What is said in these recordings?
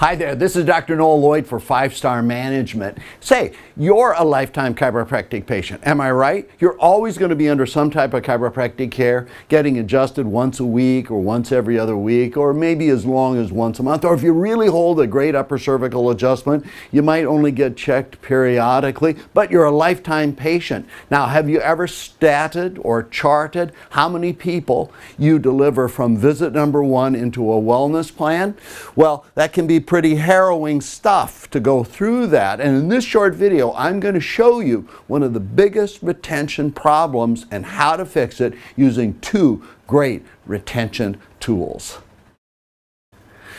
Hi there, this is Dr. Noel Lloyd for 5-Star Management. Say, you're a lifetime chiropractic patient, am I right? You're always going to be under some type of chiropractic care, getting adjusted once a week or once every other week, or maybe as long as once a month. Or if you really hold a great upper cervical adjustment, you might only get checked periodically, but you're a lifetime patient. Now, have you ever statted or charted how many people you deliver from visit number 1 into a wellness plan? Well, that can be pretty harrowing stuff to go through that. And in this short video, I'm going to show you one of the biggest retention problems and how to fix it using 2 great retention tools.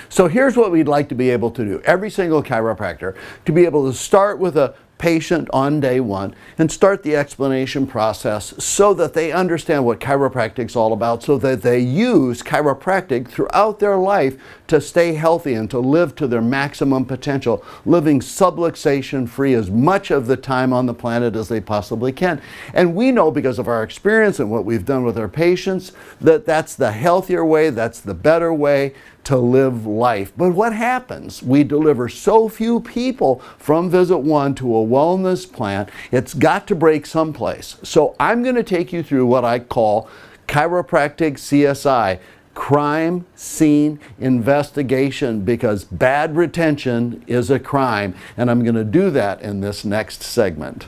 So here's what we'd like to be able to do. Every single chiropractor to be able to start with a patient on day 1 and start the explanation process so that they understand what chiropractic's all about, so that they use chiropractic throughout their life to stay healthy and to live to their maximum potential, living subluxation free as much of the time on the planet as they possibly can. And we know, because of our experience and what we've done with our patients, that that's the healthier way, that's the better way to live life. But what happens? We deliver so few people from visit 1 to a wellness plan. It's got to break someplace. So I'm going to take you through what I call chiropractic CSI, crime scene investigation, because bad retention is a crime, and I'm going to do that in this next segment.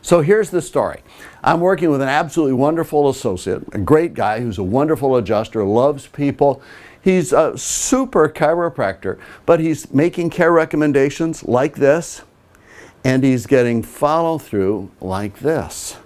So here's the story. I'm working with an absolutely wonderful associate, a great guy who's a wonderful adjuster, loves people. He's a super chiropractor, but he's making care recommendations like this, and he's getting follow through like this.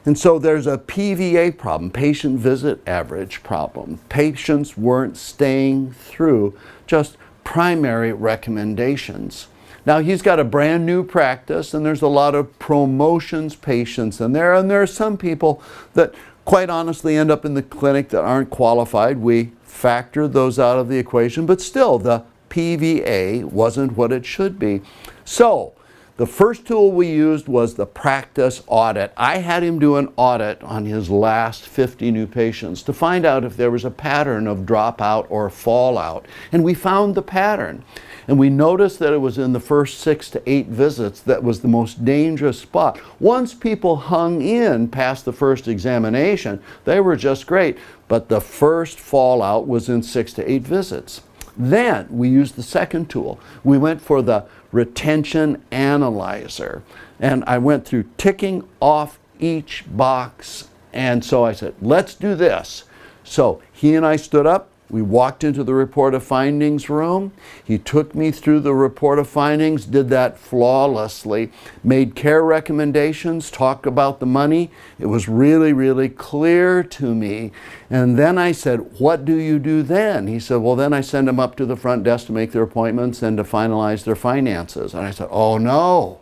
And so there's a PVA problem, patient visit average problem. Patients weren't staying through just primary recommendations. Now, he's got a brand new practice, and there's a lot of promotions patients in there, and there are some people that quite honestly end up in the clinic that aren't qualified. We factor those out of the equation, but still the PVA wasn't what it should be. So the first tool we used was the practice audit. I had him do an audit on his last 50 new patients to find out if there was a pattern of dropout or fallout. And we found the pattern. And we noticed that it was in the first 6 to 8 visits that was the most dangerous spot. Once people hung in past the first examination, they were just great. But the first fallout was in 6 to 8 visits. Then we used the second tool. We went for the retention analyzer. And I went through ticking off each box. And so I said, let's do this. So he and I stood up. We walked into the report of findings room. He took me through the report of findings, did that flawlessly, made care recommendations, talked about the money. It was really, really clear to me. And then I said, what do you do then? He said, well, then I send them up to the front desk to make their appointments and to finalize their finances. And I said, oh no,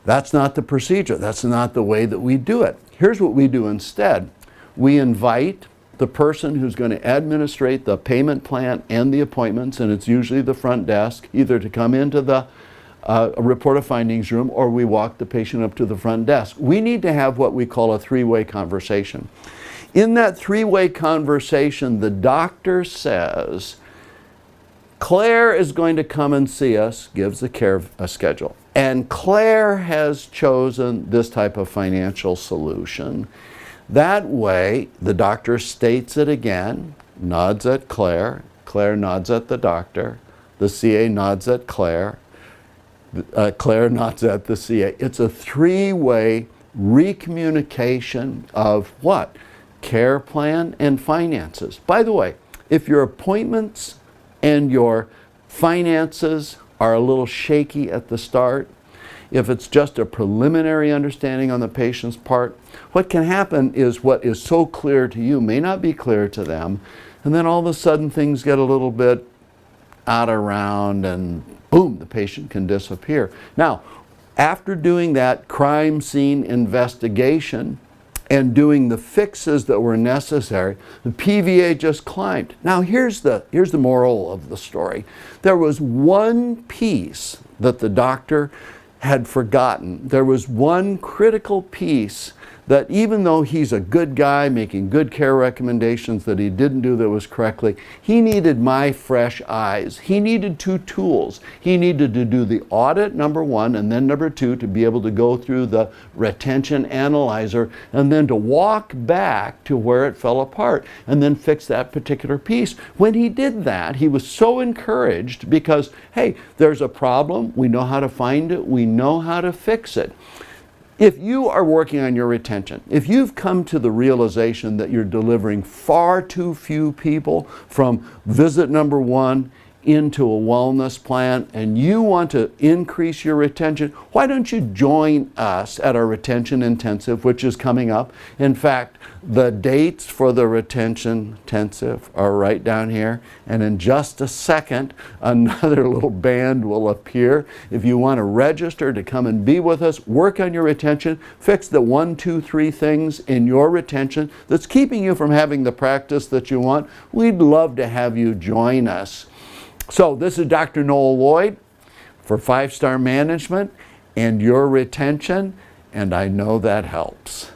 that's not the procedure. That's not the way that we do it. Here's what we do instead. We invite the person who's going to administrate the payment plan and the appointments, and it's usually the front desk, either to come into the report of findings room, or we walk the patient up to the front desk. We need to have what we call a 3-way conversation. In that 3-way conversation, the doctor says, Claire is going to come and see us, gives the care a schedule. And Claire has chosen this type of financial solution. That way, the doctor states it again, nods at Claire, Claire nods at the doctor, the CA nods at Claire, Claire nods at the CA. It's a 3-way recommunication of what? Care plan and finances. By the way, if your appointments and your finances are a little shaky at the start, if it's just a preliminary understanding on the patient's part, what can happen is what is so clear to you may not be clear to them, and then all of a sudden things get a little bit out of round and boom, the patient can disappear. Now, after doing that crime scene investigation and doing the fixes that were necessary, the PVA just climbed. Now here's the moral of the story. There was one piece that the doctor had forgotten. There was one critical piece that even though he's a good guy making good care recommendations that he didn't do that was correctly, he needed my fresh eyes. He needed two tools. He needed to do the audit, number one, and then number two, to be able to go through the retention analyzer and then to walk back to where it fell apart and then fix that particular piece. When he did that, he was so encouraged because, hey, there's a problem. We know how to find it. We know how to fix it. If you are working on your retention, if you've come to the realization that you're delivering far too few people from visit number one into a wellness plan and you want to increase your retention, why don't you join us at our retention intensive, which is coming up. In fact, the dates for the retention intensive are right down here, and in just a second another little band will appear. If you want to register to come and be with us, work on your retention, fix the 1, 2, 3 things in your retention that's keeping you from having the practice that you want, we'd love to have you join us. So this is Dr. Noel Lloyd for 5-Star Management and your retention, and I know that helps.